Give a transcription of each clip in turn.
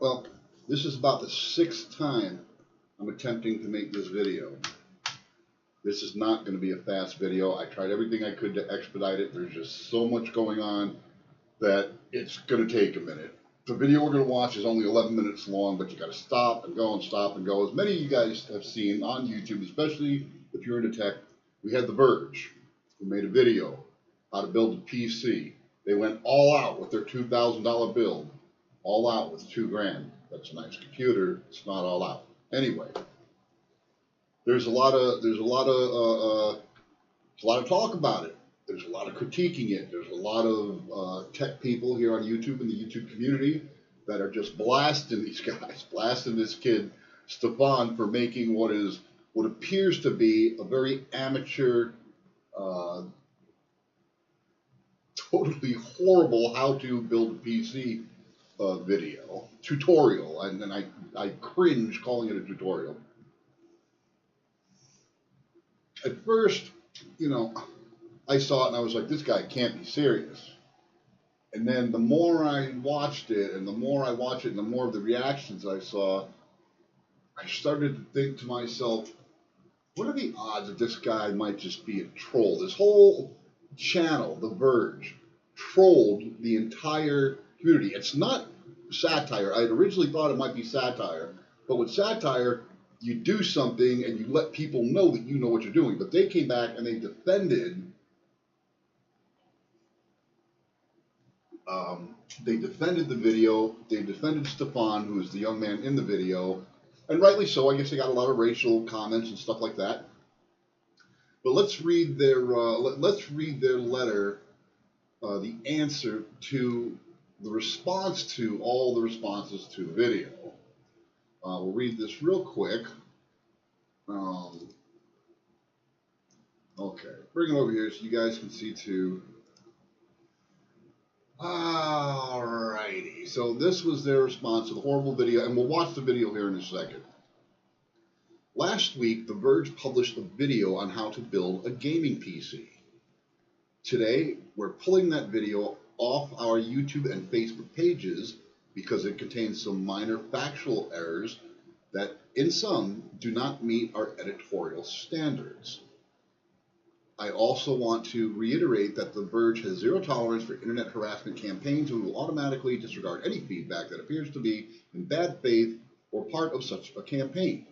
Well, this is about the 6th time I'm attempting to make this video. This is not going to be a fast video. I tried everything I could to expedite it. There's just so much going on that it's going to take a minute. The video we're going to watch is only 11 minutes long, but you got to stop and go and stop and go. As many of you guys have seen on YouTube, especially if you're into tech, we had The Verge, who made a video how to build a PC. They went all out with their $2,000 build, all out with $2,000. That's a nice computer. It's not all out. Anyway, there's a lot of talk about it. There's a lot of critiquing it. There's a lot of tech people here on YouTube, in the YouTube community, that are just blasting these guys, blasting this kid Stefan for making what appears to be a very amateur, totally horrible how to build a PC video tutorial, and I cringe calling it a tutorial. At first, I saw it and I was like, this guy can't be serious. And then the more I watched it, and the more I watched it, and the more of the reactions I saw, I started to think to myself, what are the odds that this guy might just be a troll? This whole channel, The Verge, trolled the entire community. It's not satire. I had originally thought it might be satire, but with satire, you do something and you let people know that you know what you're doing. But they came back and they defended the video. They defended Stefan, who is the young man in the video, and rightly so. I guess they got a lot of racial comments and stuff like that. But let's read their letter, the answer to the response to all the responses to the video. We'll read this real quick. Okay, bring it over here so you guys can see too. Alrighty, so this was their response to the horrible video, and we'll watch the video here in a second. Last week, The Verge published a video on how to build a gaming PC. Today, we're pulling that video off our YouTube and Facebook pages because it contains some minor factual errors that, in some, do not meet our editorial standards. I also want to reiterate that The Verge has zero tolerance for internet harassment campaigns and will automatically disregard any feedback that appears to be in bad faith or part of such a campaign.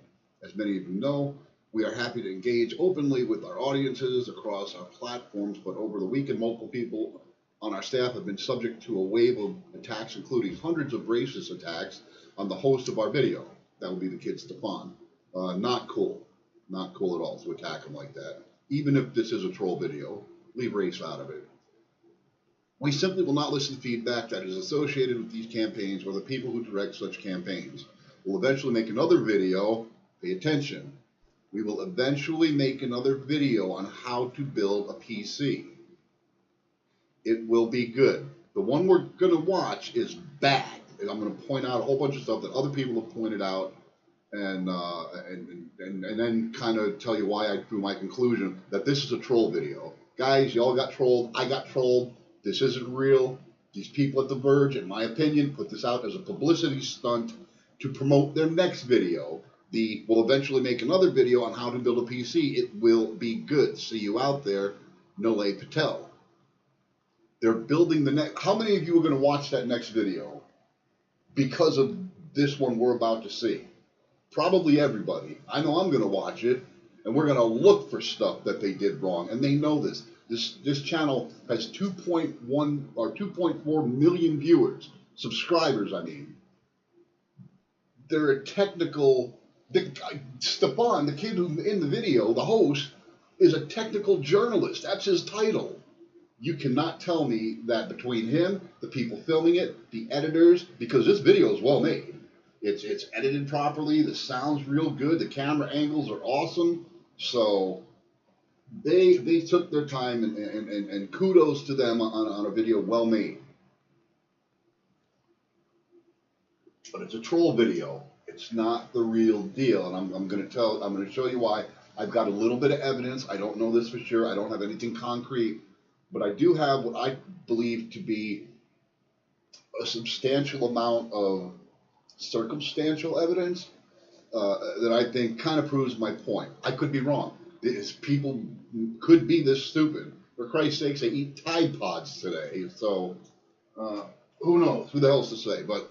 As many of you know, we are happy to engage openly with our audiences across our platforms, but over the weekend, multiple people on our staff have been subject to a wave of attacks, including hundreds of racist attacks on the host of our video. That would be the kid Stefan. Not cool. Not cool at all to attack him like that. Even if this is a troll video, leave race out of it. We simply will not listen to feedback that is associated with these campaigns or the people who direct such campaigns. We'll eventually make another video. Pay attention. We will eventually make another video on how to build a PC. It will be good. The one we're going to watch is bad. And I'm going to point out a whole bunch of stuff that other people have pointed out, and then kind of tell you why I drew my conclusion that this is a troll video. Guys, y'all got trolled. I got trolled. This isn't real. These people at The Verge, in my opinion, put this out as a publicity stunt to promote their next video. We'll eventually make another video on how to build a PC. It will be good. See you out there. Nole Patel. They're building the next. How many of you are going to watch that next video because of this one we're about to see? Probably everybody. I know I'm going to watch it, and we're going to look for stuff that they did wrong, and they know this. This channel has 2.1 or 2.4 million viewers, subscribers, I mean. They're a technical. Stefan, the kid who's in the video, the host, is a technical journalist. That's his title. You cannot tell me that between him, the people filming it, the editors, because this video is well made. It's edited properly. The sound's real good. The camera angles are awesome. So they took their time, and kudos to them on a video well made. But it's a troll video. It's not the real deal, and I'm going to show you why. I've got a little bit of evidence. I don't know this for sure. I don't have anything concrete, but I do have what I believe to be a substantial amount of circumstantial evidence that I think kind of proves my point. I could be wrong. People could be this stupid. For Christ's sakes, they eat Tide Pods today. So who knows? Who the hell's to say? But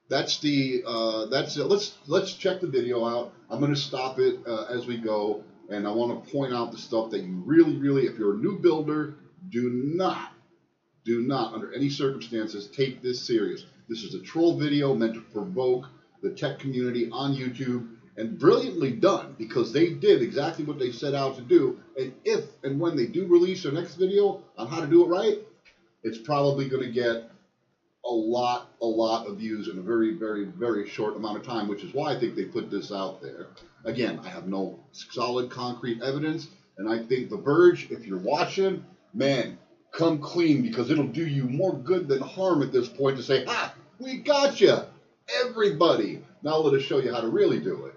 that's it. Let's check the video out. I'm going to stop it as we go, and I want to point out the stuff that you really, if you're a new builder, do not, under any circumstances, take this serious. This is a troll video meant to provoke the tech community on YouTube, and brilliantly done, because they did exactly what they set out to do. And if and when they do release their next video on how to do it right, it's probably going to get a lot of views in a very short amount of time, which is why I think they put this out there. Again, I have no solid concrete evidence, and I think the Verge, if you're watching, man, come clean, because it'll do you more good than harm at this point to say, ha, we got you, everybody. Now let us show you how to really do it,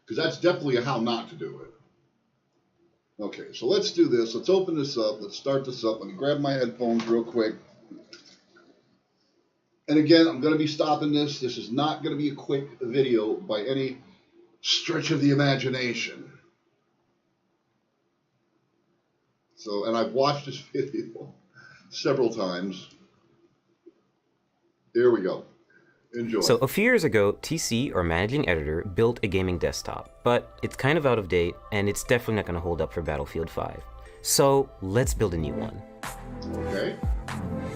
because that's definitely a how not to do it. Okay, so let's do this. Let's open this up. Let's start this up. Let me grab my headphones real quick. And again, I'm going to be stopping this. This is not going to be a quick video by any stretch of the imagination. So, and I've watched this video several times. Here we go. Enjoy. So a few years ago, TC, or managing editor, built a gaming desktop, but it's kind of out of date, and it's definitely not going to hold up for Battlefield 5. So let's build a new one. Okay.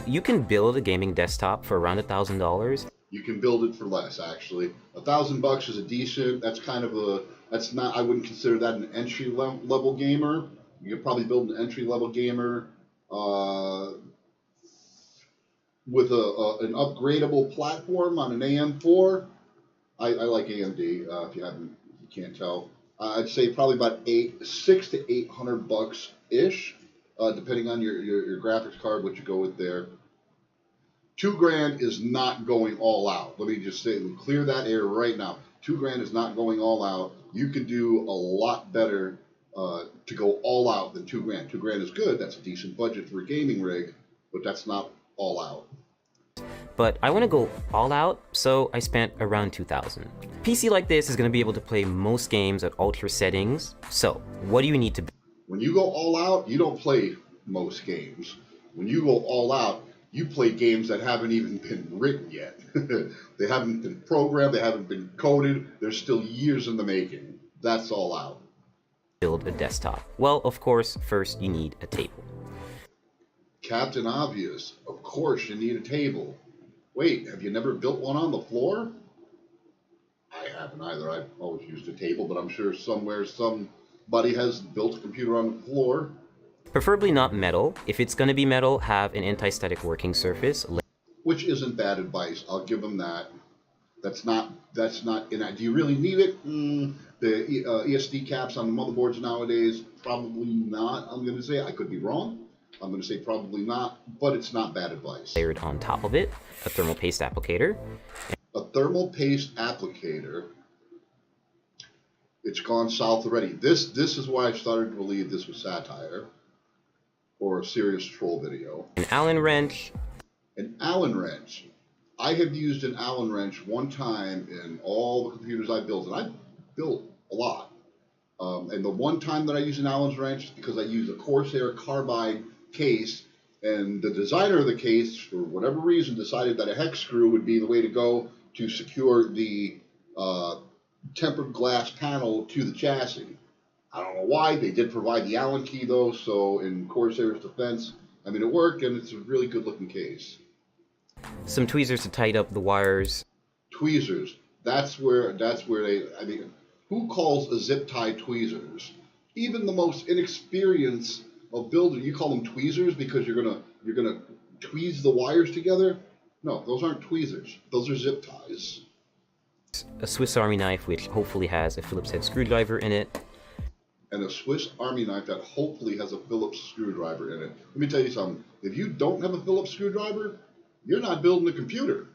You can build a gaming desktop for around $1,000. You can build it for less, actually. $1,000 is a decent. That's kind of a. That's not. I wouldn't consider that an entry level gamer. You could probably build an entry level gamer with an upgradable platform on an AM4. I like AMD. If you can't tell, I'd say probably about $600 to $800 ish, depending on your graphics card, what you go with there. $2,000 is not going all out. Let me just say, clear that air right now. $2,000 is not going all out. You could do a lot better to go all out than $2,000. $2,000 is good. That's a decent budget for a gaming rig, but that's not all out. But I want to go all out, so I spent around $2,000. PC like this is going to be able to play most games at ultra settings. So what do you need to build? When you go all out, you don't play most games. When you go all out, you play games that haven't even been written yet. They haven't been programmed, they haven't been coded, they're still years in the making. That's all out. Build a desktop. Well, of course, first you need a table. Captain Obvious, of course you need a table. Wait, have you never built one on the floor? I haven't either. I've always used a table, but I'm sure somewhere somebody has built a computer on the floor. Preferably not metal. If it's going to be metal, have an anti-static working surface. Which isn't bad advice. I'll give them that. That's not. Do you really need it? The ESD caps on the motherboards nowadays, probably not. I'm going to say, I could be wrong. I'm going to say probably not, but it's not bad advice. Layered on top of it, a thermal paste applicator. A thermal paste applicator. It's gone south already. This is why I started to believe this was satire or a serious troll video. An Allen wrench. An Allen wrench. I have used an Allen wrench one time in all the computers I built, and I built a lot. And the one time that I used an Allen wrench is because I used a Corsair carbide case, and the designer of the case, for whatever reason, decided that a hex screw would be the way to go to secure the tempered glass panel to the chassis. I don't know why. They did provide the Allen key, though, so in Corsair's defense, I mean, it worked, and it's a really good-looking case. Some tweezers to tighten up the wires. Tweezers. That's where they, I mean, who calls a zip tie tweezers? Even the most inexperienced of builders, you call them tweezers because you're gonna tweeze the wires together? No, those aren't tweezers. Those are zip ties. A Swiss Army knife, which hopefully has a Phillips head screwdriver in it. And a Swiss Army knife that hopefully has a Phillips screwdriver in it. Let me tell you something. If you don't have a Phillips screwdriver, you're not building a computer.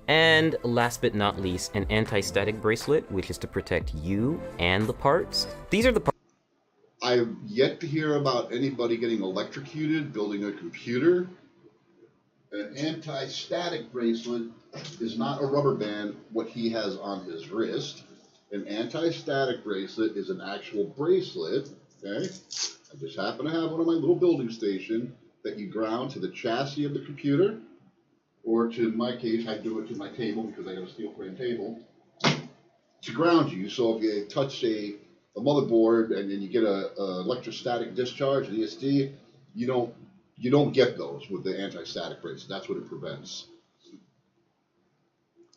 And last but not least, an anti-static bracelet, which is to protect you and the parts. These are the parts. I've yet to hear about anybody getting electrocuted building a computer. An anti-static bracelet is not a rubber band, what he has on his wrist. An anti-static bracelet is an actual bracelet, okay? I just happen to have one on my little building station that you ground to the chassis of the computer, or to, in my case, I do it to my table because I got a steel frame table, to ground you. So if you touch a motherboard and then you get a electrostatic discharge, an ESD, you don't get those with the anti-static bracelet. That's what it prevents.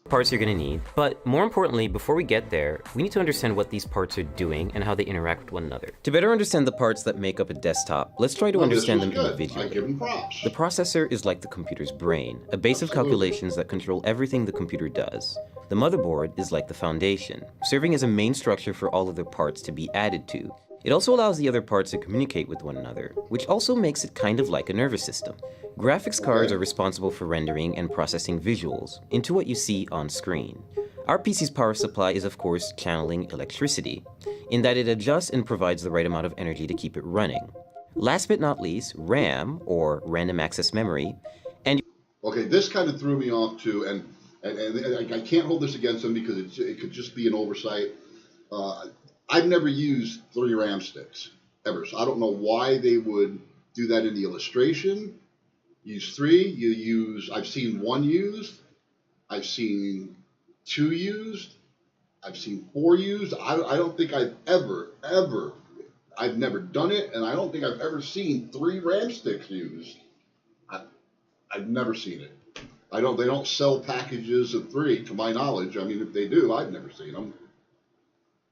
Parts you're going to need, but more importantly, before we get there, we need to understand what these parts are doing and how they interact with one another. To better understand the parts that make up a desktop, let's try to understand them individually. I give them props. The processor is like the computer's brain, a base of calculations that control everything the computer does. The motherboard is like the foundation, serving as a main structure for all other parts to be added to. It also allows the other parts to communicate with one another, which also makes it kind of like a nervous system. Graphics cards are responsible for rendering and processing visuals into what you see on screen. Our PC's power supply is of course channeling electricity, in that it adjusts and provides the right amount of energy to keep it running. Last but not least, RAM, or random access memory, and... Okay, this kind of threw me off too, and I can't hold this against them because it could just be an oversight. I've never used 3 RAM sticks, ever, so I don't know why they would do that in the illustration. Use 3, I've seen 1 used, I've seen 2 used, I've seen 4 used. I don't think I've I've never done it, and I don't think I've ever seen 3 RAM sticks used. I've never seen it. They don't sell packages of 3, to my knowledge. I mean, if they do, I've never seen them.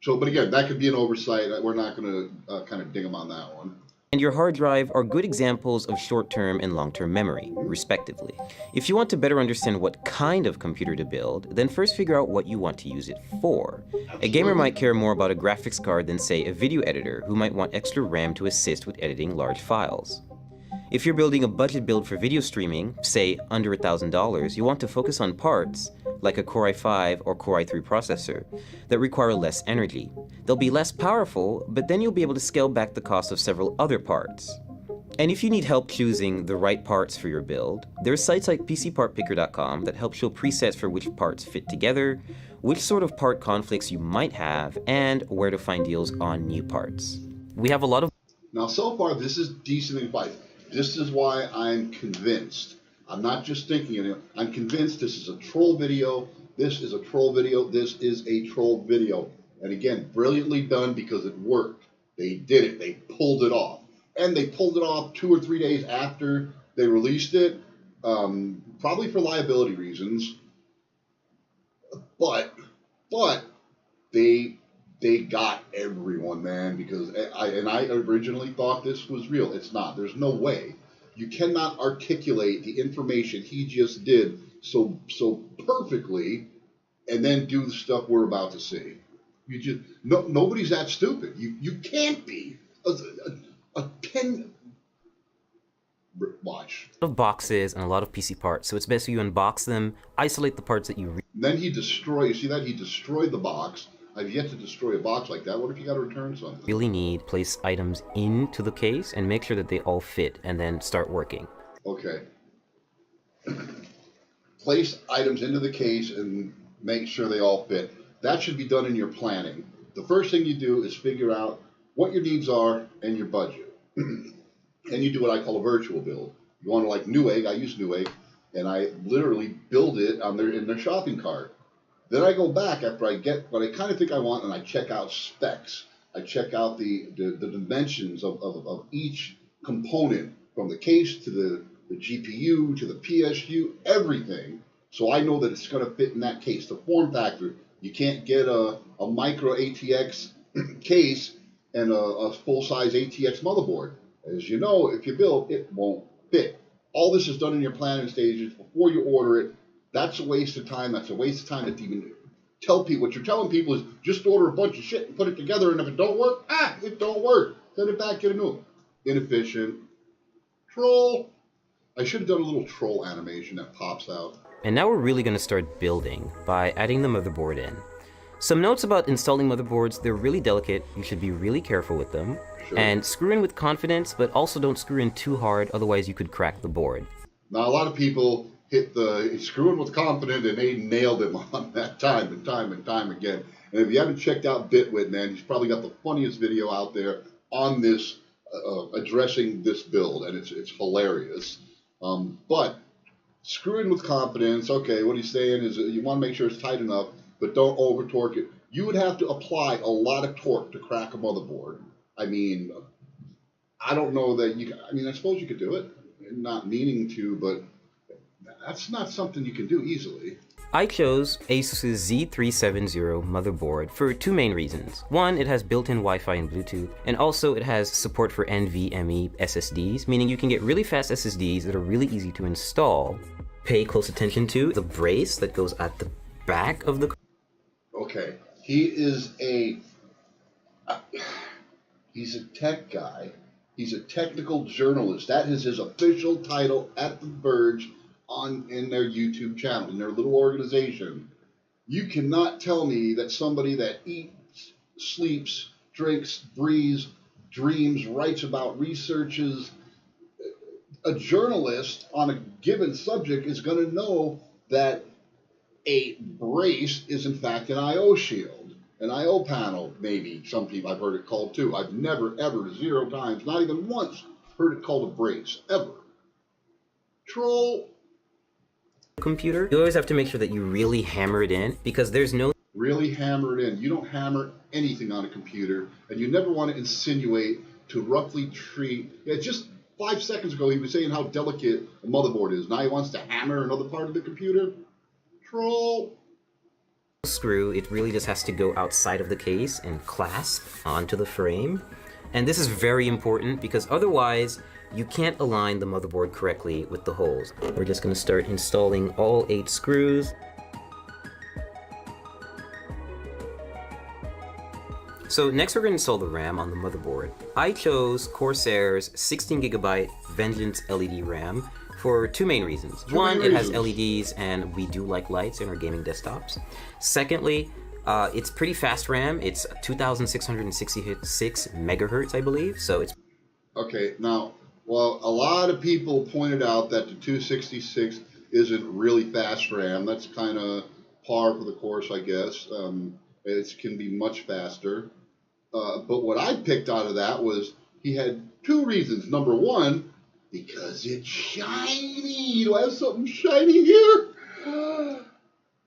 So, but again, that could be an oversight. We're not going to kind of ding them on that one. And your hard drive are good examples of short-term and long-term memory, respectively. If you want to better understand what kind of computer to build, then first figure out what you want to use it for. A gamer might care more about a graphics card than, say, a video editor who might want extra RAM to assist with editing large files. If you're building a budget build for video streaming, say under $1,000, you want to focus on parts, like a Core i5 or Core i3 processor, that require less energy. They'll be less powerful, but then you'll be able to scale back the cost of several other parts. And if you need help choosing the right parts for your build, there's sites like PCPartPicker.com that help show presets for which parts fit together, which sort of part conflicts you might have, and where to find deals on new parts. We have a lot of... Now, so far, this is decent advice. This is why I'm convinced. I'm not just thinking it. I'm convinced this is a troll video. This is a troll video. This is a troll video. And again, brilliantly done because it worked. They did it. They pulled it off. And they pulled it off 2 or 3 days after they released it, probably for liability reasons. But they got everyone, man, because I originally thought this was real. It's not. There's no way. You cannot articulate the information he just did so perfectly and then do the stuff we're about to see. Nobody's that stupid. You can't be. A pen... Watch. Of boxes and a lot of PC parts, so it's best you unbox them, isolate the parts that you... Then he destroyed, you see that? He destroyed the box. I've yet to destroy a box like that. What if you got to return something? Really need place items into the case and make sure that they all fit and then start working. Okay. Place items into the case and make sure they all fit. That should be done in your planning. The first thing you do is figure out what your needs are and your budget. And you do what I call a virtual build. You want to like Newegg, I use Newegg, and I literally build it on in their shopping cart. Then I go back after I get what I kind of think I want, and I check out specs. I check out the dimensions of each component, from the case to the GPU to the PSU, everything. So I know that it's going to fit in that case. The form factor, you can't get a micro ATX case and a full-size ATX motherboard. As you know, if you build, it won't fit. All this is done in your planning stages before you order it. That's a waste of time. That's a waste of time to even tell people. What you're telling people is just order a bunch of shit and put it together, and if it don't work, it don't work. Send it back, get a new one. Inefficient. Troll. I should have done a little troll animation that pops out. And now we're really going to start building by adding the motherboard in. Some notes about installing motherboards: they're really delicate. You should be really careful with them. Sure. And screw in with confidence, but also don't screw in too hard, otherwise you could crack the board. Now, a lot of people hit the screwing with confident, and they nailed him on that time and time and time again. And if you haven't checked out Bitwit, man, he's probably got the funniest video out there on this, addressing this build, and it's hilarious. But screwing with confidence, okay, what he's saying is you want to make sure it's tight enough, but don't over torque it. You would have to apply a lot of torque to crack a motherboard. I mean, I don't know that you. I mean, I suppose you could do it, not meaning to, but that's not something you can do easily. I chose Asus's Z370 motherboard for two main reasons. One, it has built-in Wi-Fi and Bluetooth, and also it has support for NVMe SSDs, meaning you can get really fast SSDs that are really easy to install. Pay close attention to the brace that goes at the back of the... Okay, he's a tech guy. He's a technical journalist. That is his official title at the Verge in their YouTube channel, in their little organization. You cannot tell me that somebody that eats, sleeps, drinks, breathes, dreams, writes about, researches, a journalist on a given subject is going to know that a brace is in fact an I/O shield, an I/O panel, maybe some people I've heard it called too. I've never, ever, 0 times, not even once, heard it called a brace, ever. Troll. Computer, you always have to make sure that you really hammer it in, because there's no... Really hammer it in. You don't hammer anything on a computer, and you never want to insinuate to roughly treat... Yeah, just 5 seconds ago he was saying how delicate a motherboard is. Now he wants to hammer another part of the computer? Troll. Screw, it really just has to go outside of the case and clasp onto the frame. And this is very important because otherwise you can't align the motherboard correctly with the holes. We're just going to start installing all 8 screws. So next we're going to install the RAM on the motherboard. I chose Corsair's 16GB Vengeance LED RAM for two main reasons. One, it has LEDs and we do like lights in our gaming desktops. Secondly, it's pretty fast RAM. It's 2666 megahertz, I believe, so it's... Okay, now, well, a lot of people pointed out that the 266 isn't really fast RAM. That's kind of par for the course, I guess. It can be much faster. But what I picked out of that was he had 2 reasons. Number one, because it's shiny. Do I have something shiny here?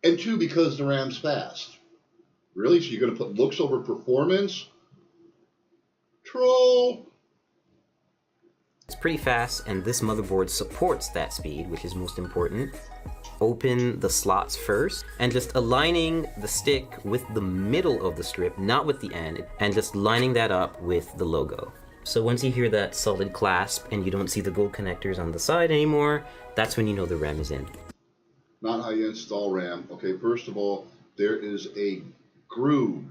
And 2, because the RAM's fast. Really? So you're going to put looks over performance? Troll. It's pretty fast, and this motherboard supports that speed, which is most important. Open the slots first, and just aligning the stick with the middle of the strip, not with the end, and just lining that up with the logo. So once you hear that solid clasp and you don't see the gold connectors on the side anymore, that's when you know the RAM is in. Not how you install RAM. Okay, first of all, there is a groove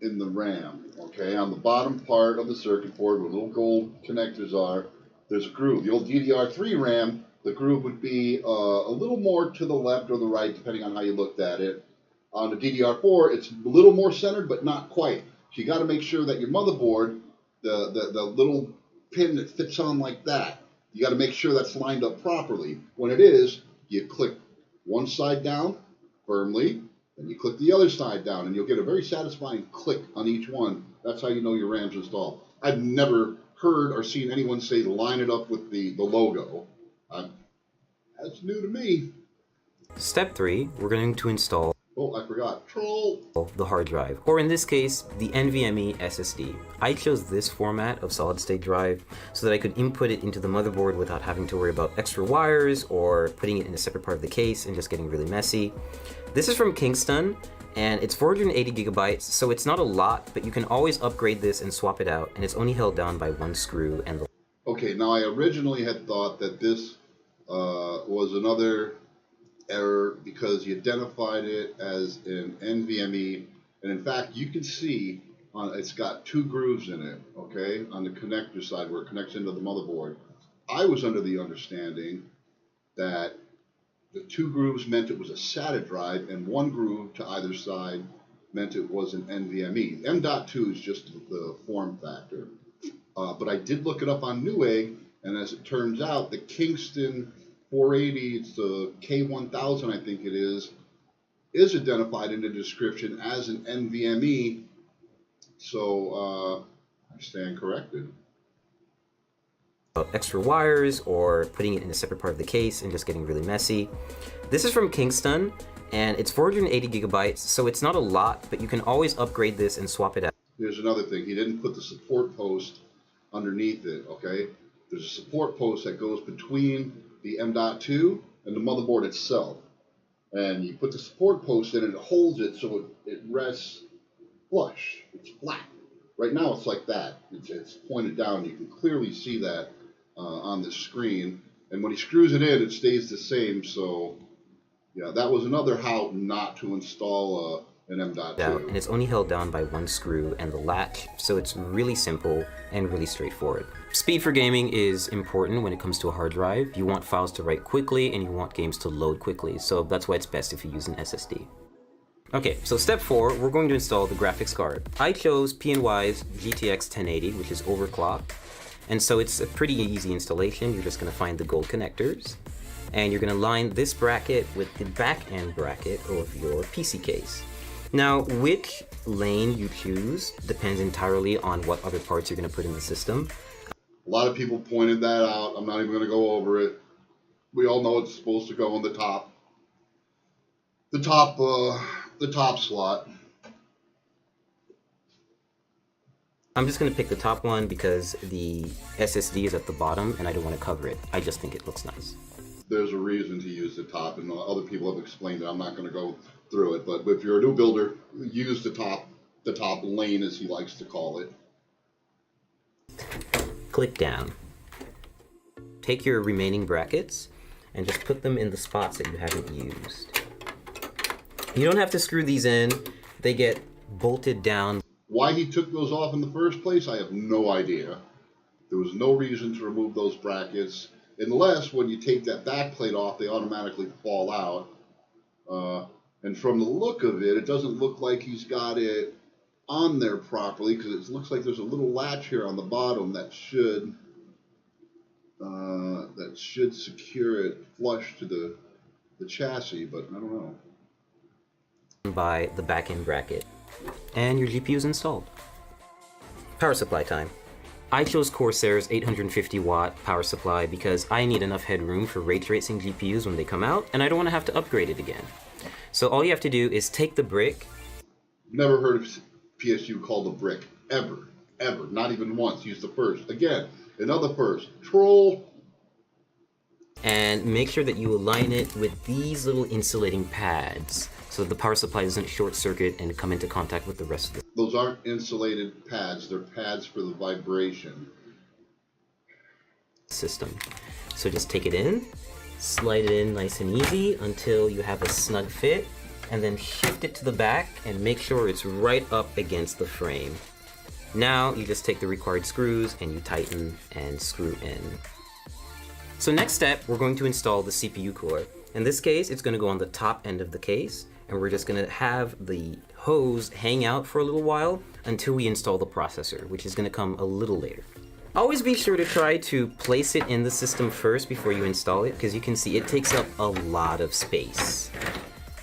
in the RAM. Okay, on the bottom part of the circuit board where little gold connectors are, there's a groove. The old DDR3 RAM, the groove would be a little more to the left or the right, depending on how you looked at it. On the DDR4, it's a little more centered, but not quite. So you got to make sure that your motherboard, the little pin that fits on like that, you got to make sure that's lined up properly. When it is, you click one side down firmly, and you click the other side down, and you'll get a very satisfying click on each one. That's how you know your RAM's installed. I've never heard or seen anyone say line it up with the logo. That's new to me. Step 3, we're going to install... Oh, I forgot. Troll. The hard drive, or in this case, the NVMe SSD. I chose this format of solid-state drive so that I could input it into the motherboard without having to worry about extra wires or putting it in a separate part of the case and just getting really messy. This is from Kingston, and it's 480 gigabytes, so it's not a lot, but you can always upgrade this and swap it out, and it's only held down by 1 screw and the... Okay, now I originally had thought that this was another error because he identified it as an NVMe, and in fact you can see it's got 2 grooves in it, okay, on the connector side where it connects into the motherboard. I was under the understanding that the 2 grooves meant it was a SATA drive, and 1 groove to either side meant it was an NVMe. M.2 is just the form factor. But I did look it up on Newegg, and as it turns out, the Kingston 480, it's the K1000, I think it is identified in the description as an NVMe. So I stand corrected. Extra wires or putting it in a separate part of the case and just getting really messy. This is from Kingston and it's 480 gigabytes, so it's not a lot, but you can always upgrade this and swap it out. Here's another thing. He didn't put the support post underneath it, okay? There's a support post that goes between the M.2 and the motherboard itself. And you put the support post in and it holds it so it rests flush. It's flat. Right now it's like that. It's pointed down. You can clearly see that on the screen. And when he screws it in, it stays the same. So, yeah, that was another how not to install an M.2. And it's only held down by one screw and the latch, so it's really simple and really straightforward. Speed for gaming is important when it comes to a hard drive. You want files to write quickly and you want games to load quickly, so that's why it's best if you use an SSD. Okay, so step 4, we're going to install the graphics card. I chose PNY's GTX 1080, which is overclocked, and so it's a pretty easy installation. You're just going to find the gold connectors, and you're going to line this bracket with the back end bracket of your PC case. Now, which lane you choose depends entirely on what other parts you're going to put in the system. A lot of people pointed that out. I'm not even going to go over it. We all know it's supposed to go on the top slot. I'm just going to pick the top one because the SSD is at the bottom and I don't want to cover it. I just think it looks nice. There's a reason to use the top, and other people have explained it. I'm not going to go through it, but if you're a new builder, use the top lane, as he likes to call it. Click down. Take your remaining brackets and just put them in the spots that you haven't used. You don't have to screw these in. They get bolted down. Why he took those off in the first place, I have no idea. There was no reason to remove those brackets, unless when you take that back plate off, they automatically fall out. And from the look of it, it doesn't look like he's got it on there properly, because it looks like there's a little latch here on the bottom that should secure it flush to the chassis, but I don't know. By the back end bracket. And your GPU is installed. Power supply time. I chose Corsair's 850 watt power supply because I need enough headroom for ray tracing GPUs when they come out, and I don't want to have to upgrade it again. So all you have to do is take the brick. Never heard of PSU called a brick. Ever. Not even once. Use the first. Again, another first. Troll. And make sure that you align it with these little insulating pads so the power supply doesn't short circuit and come into contact with the rest of it. Those aren't insulated pads. They're pads for the vibration system. So just take it in, slide it in nice and easy until you have a snug fit, and then shift it to the back and make sure it's right up against the frame. Now you just take the required screws and you tighten and screw in. So next step, we're going to install the CPU cooler. In this case, it's going to go on the top end of the case, and we're just going to have the hose hang out for a little while until we install the processor, which is going to come a little later. Always be sure to try to place it in the system first before you install it, because you can see it takes up a lot of space.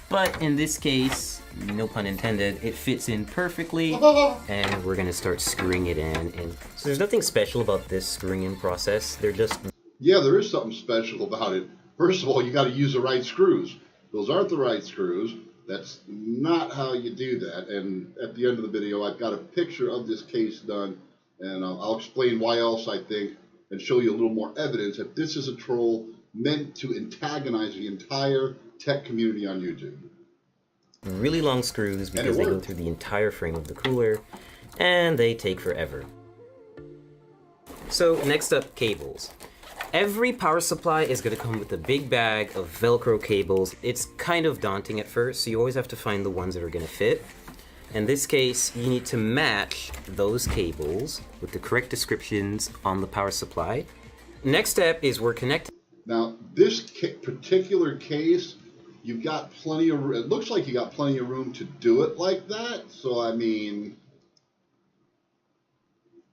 But in this case, no pun intended, it fits in perfectly, and we're going to start screwing it in. And so there's nothing special about this screwing in process. They're just... Yeah, there is something special about it. First of all, you got to use the right screws. Those aren't the right screws. That's not how you do that. And at the end of the video, I've got a picture of this case done, and I'll explain why else I think, and show you a little more evidence that this is a troll meant to antagonize the entire tech community on YouTube. Really long screws because they go through the entire frame of the cooler, and they take forever. So next up, cables. Every power supply is going to come with a big bag of Velcro cables. It's kind of daunting at first, so you always have to find the ones that are going to fit. In this case, you need to match those cables with the correct descriptions on the power supply. Next step is we're connecting. Now, this particular case, you've got plenty of, it looks like you got plenty of room to do it like that. So, I mean,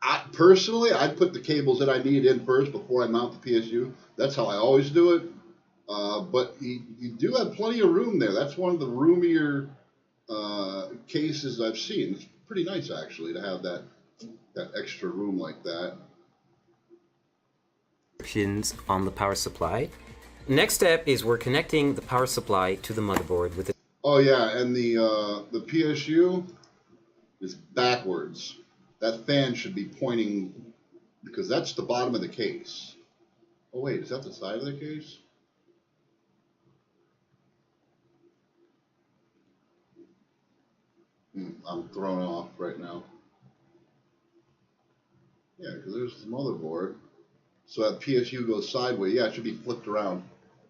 I'd put the cables that I need in first before I mount the PSU. That's how I always do it. But you do have plenty of room there. That's one of the roomier cases I've seen. It's pretty nice actually to have that extra room like that. On the power supply. Next step is we're connecting the power supply to the motherboard with the... Oh yeah, and the PSU is backwards. That fan should be pointing because that's the bottom of the case. Oh wait, is that the side of the case? I'm thrown off right now. Yeah, because there's the motherboard. So that PSU goes sideways. Yeah, it should be flipped around.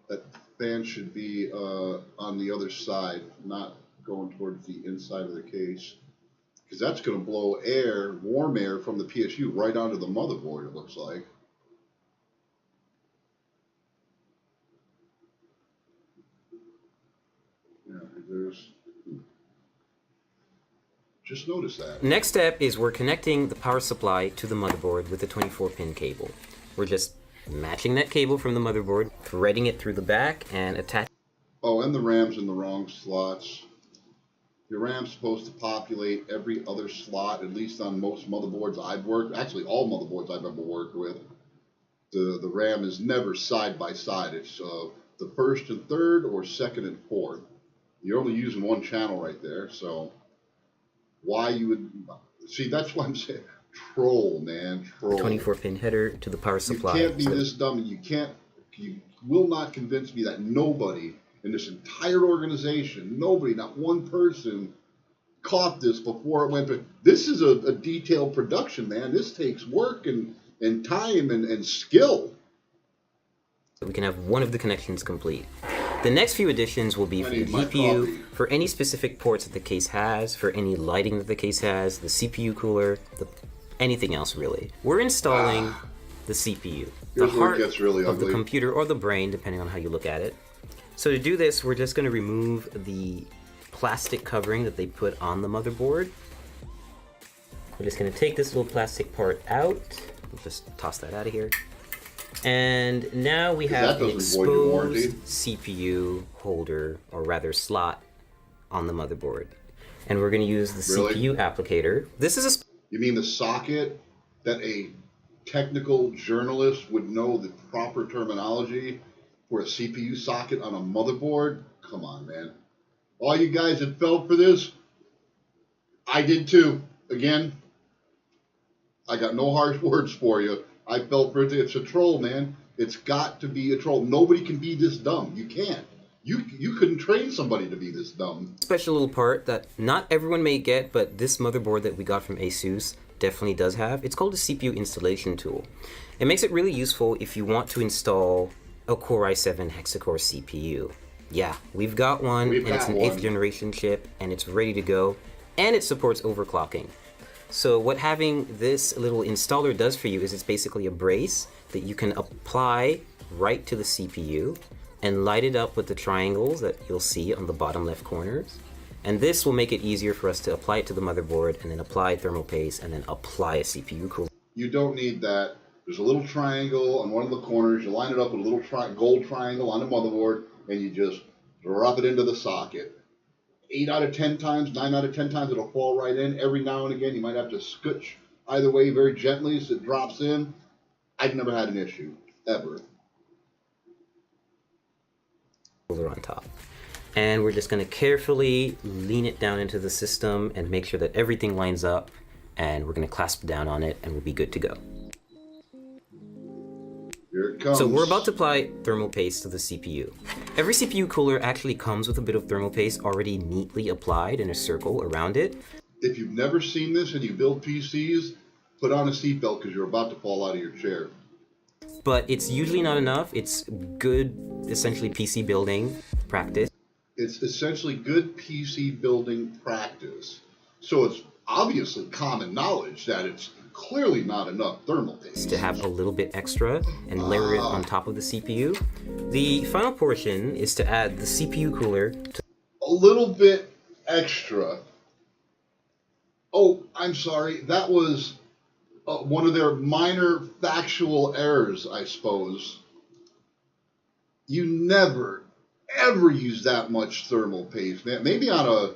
That fan should be on the other side, not going towards the inside of the case. Because that's going to blow air, warm air from the PSU right onto the motherboard, it looks like. Yeah, there's... Just noticed that. Next step is we're connecting the power supply to the motherboard with a 24-pin cable. We're just matching that cable from the motherboard, threading it through the back, and attaching... Oh, and the RAM's in the wrong slots. Your RAM's supposed to populate every other slot, at least on most motherboards I've worked, actually all motherboards I've ever worked with. The RAM is never side by side. It's the first and third or second and fourth. You're only using one channel right there, so why you would... See, that's why I'm saying troll, man, troll. 24-pin header to the power supply. You can't be this dumb. You will not convince me that nobody in this entire organization, nobody, not one person, caught this before it went to... This is a detailed production, man. This takes work and time and skill. So we can have one of the connections complete. The next few additions will be for the GPU, for any specific ports that the case has, for any lighting that the case has, the CPU cooler, anything else really. We're installing the CPU, the heart of the computer or the brain, depending on how you look at it. So to do this, we're just going to remove the plastic covering that they put on the motherboard. We're just going to take this little plastic part out. We'll just toss that out of here. And now we have an exposed CPU holder, or rather slot, on the motherboard. And we're going to use the CPU applicator. This is a... You mean the socket that a technical journalist would know the proper terminology for a CPU socket on a motherboard? Come on, man. All you guys that fell for this, I did too. Again, I got no harsh words for you. I felt for it. It's a troll, man. It's got to be a troll. Nobody can be this dumb. You can't. You couldn't train somebody to be this dumb. Special little part that not everyone may get, but this motherboard that we got from ASUS definitely does have. It's called a CPU installation tool. It makes it really useful if you want to install a Core i7 hexa-core CPU. Yeah, we've got one, and it's an 8th generation chip, and it's ready to go, and it supports overclocking. So what having this little installer does for you is it's basically a brace that you can apply right to the CPU and light it up with the triangles that you'll see on the bottom left corners. And this will make it easier for us to apply it to the motherboard and then apply thermal paste and then apply a CPU cooler. You don't need that. There's a little triangle on one of the corners. You line it up with a little gold triangle on the motherboard and you just drop it into the socket. 8 out of 10 times, 9 out of 10 times, it'll fall right in. Every now and again, you might have to scooch either way very gently so it drops in. I've never had an issue, ever. On top. And we're just going to carefully lean it down into the system and make sure that everything lines up. And we're going to clasp down on it and we'll be good to go. Here it comes. So we're about to apply thermal paste to the CPU. Every CPU cooler actually comes with a bit of thermal paste already neatly applied in a circle around it. If you've never seen this and you build PCs, put on a seatbelt because you're about to fall out of your chair. But it's usually not enough. It's good, essentially, PC building practice. It's essentially good PC building practice. So it's obviously common knowledge that it's clearly not enough thermal paste. To have a little bit extra and layer it on top of the CPU. The final portion is to add the CPU cooler to a little bit extra. Oh, I'm sorry. That was one of their minor factual errors, I suppose. You never, ever use that much thermal paste, man. Maybe on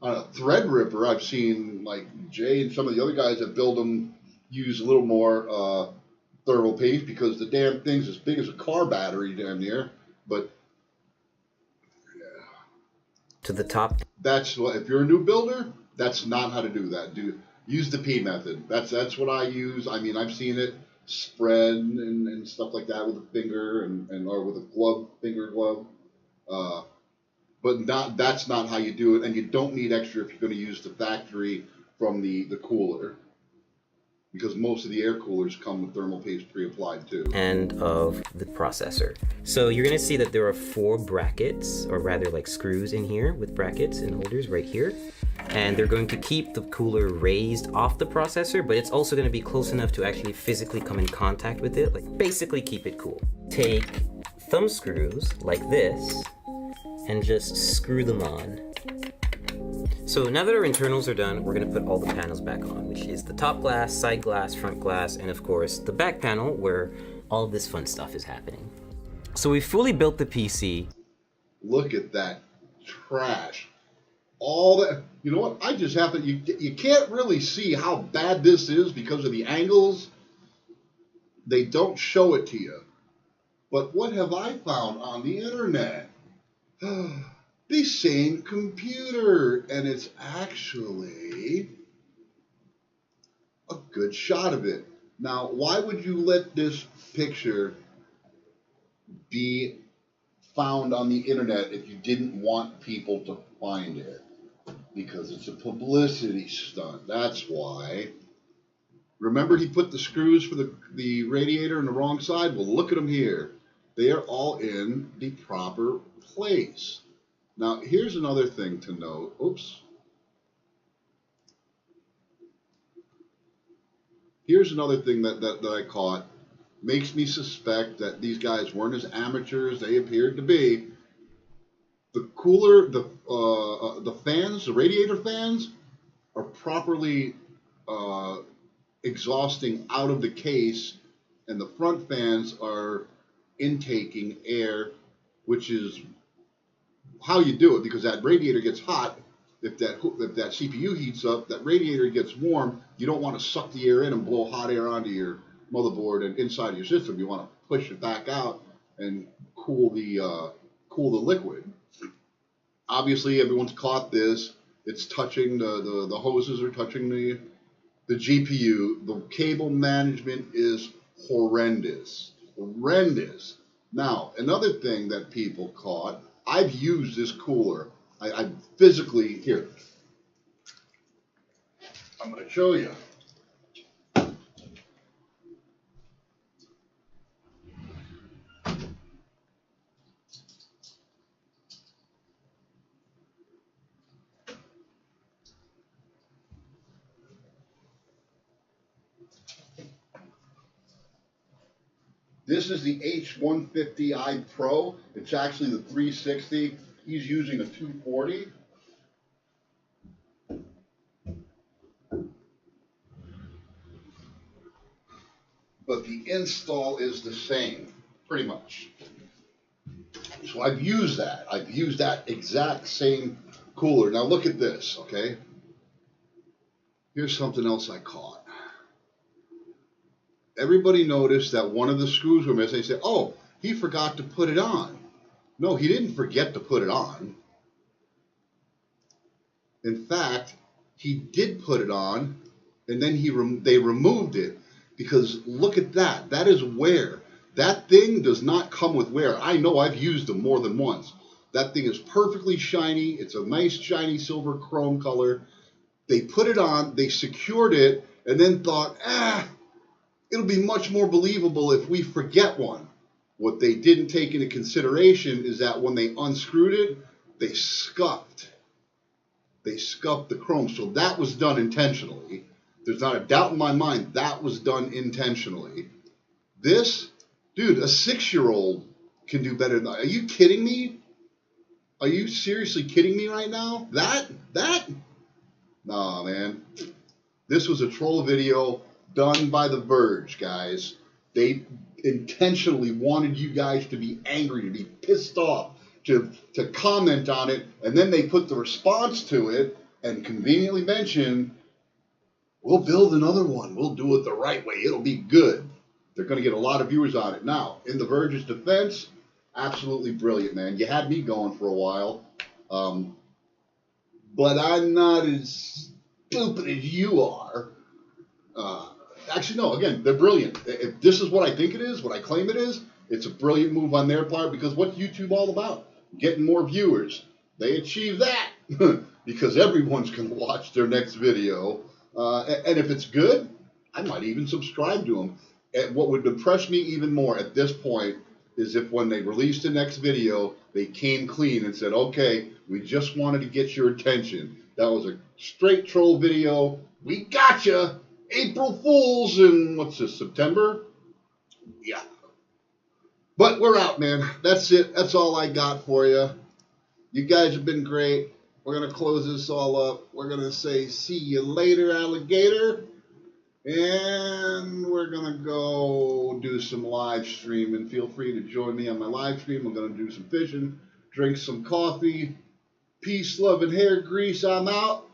a thread ripper, I've seen like Jay and some of the other guys that build them use a little more thermal paste because the damn thing's as big as a car battery damn near. But to the top. that's what, if you're a new builder, that's not how to do that. Use the P method. That's what I use. I mean, I've seen it spread and stuff like that with a finger and or with a glove, finger glove. But that's not how you do it, and you don't need extra if you're going to use the factory from the cooler, because most of the air coolers come with thermal paste pre-applied too. And of the processor. So you're going to see that there are 4 brackets, or rather like screws in here with brackets and holders right here. And they're going to keep the cooler raised off the processor, but it's also going to be close enough to actually physically come in contact with it, like basically keep it cool. Take thumb screws like this and just screw them on. So now that our internals are done, we're going to put all the panels back on, which is the top glass, side glass, front glass, and of course the back panel where all of this fun stuff is happening. So we fully built the PC. Look at that trash. All that, you know what? I just have to, you can't really see how bad this is because of the angles. They don't show it to you. But what have I found on the internet? The same computer, and it's actually a good shot of it. Now, why would you let this picture be found on the internet if you didn't want people to find it? Because it's a publicity stunt. That's why. Remember, he put the screws for the radiator in the wrong side? Well, look at them here. They are all in the proper place. Now, here's another thing to note. Oops. Here's another thing that I caught. Makes me suspect that these guys weren't as amateur as they appeared to be. The cooler, the fans, the radiator fans, are properly exhausting out of the case, and the front fans are intaking air, which is how you do it, because that radiator gets hot. If that CPU heats up, that radiator gets warm. You don't want to suck the air in and blow hot air onto your motherboard and inside of your system. You want to push it back out and cool the liquid. Obviously, everyone's caught this. It's touching the hoses are touching the GPU. The cable management is horrendous. Horrendous. Now, another thing that people caught, I've used this cooler. I physically, here, I'm going to show you. This is the H150i Pro. It's actually the 360. He's using a 240. But the install is the same, pretty much. So I've used that. I've used that exact same cooler. Now look at this, okay? Here's something else I caught. Everybody noticed that one of the screws were missing. They said, oh, he forgot to put it on. No, he didn't forget to put it on. In fact, he did put it on, and then they removed it, because look at that. That is wear. That thing does not come with wear. I know, I've used them more than once. That thing is perfectly shiny. It's a nice shiny silver chrome color. They put it on, they secured it, and then thought, it'll be much more believable if we forget one. What they didn't take into consideration is that when they unscrewed it, they scuffed. They scuffed the chrome. So that was done intentionally. There's not a doubt in my mind that was done intentionally. This, dude, a 6-year-old can do better than that. Are you kidding me? Are you seriously kidding me right now? That? Nah, man. This was a troll video done by The Verge, guys. It intentionally wanted you guys to be angry, to be pissed off, to comment on it, and then they put the response to it and conveniently mention, we'll build another one. We'll do it the right way. It'll be good. They're going to get a lot of viewers on it. Now, in the Verge's defense, absolutely brilliant, man. You had me going for a while. But I'm not as stupid as you are. Actually, no, again, they're brilliant. If this is what I think it is, what I claim it is, it's a brilliant move on their part, because what's YouTube all about? Getting more viewers. They achieve that because everyone's going to watch their next video. And if it's good, I might even subscribe to them. And what would impress me even more at this point is if when they released the next video, they came clean and said, okay, we just wanted to get your attention. That was a straight troll video. We gotcha. April Fools in, what's this, September? Yeah. But we're out, man. That's it. That's all I got for you. You guys have been great. We're going to close this all up. We're going to say, see you later, alligator. And we're going to go do some live streaming. Feel free to join me on my live stream. I'm going to do some fishing, drink some coffee. Peace, love, and hair grease. I'm out.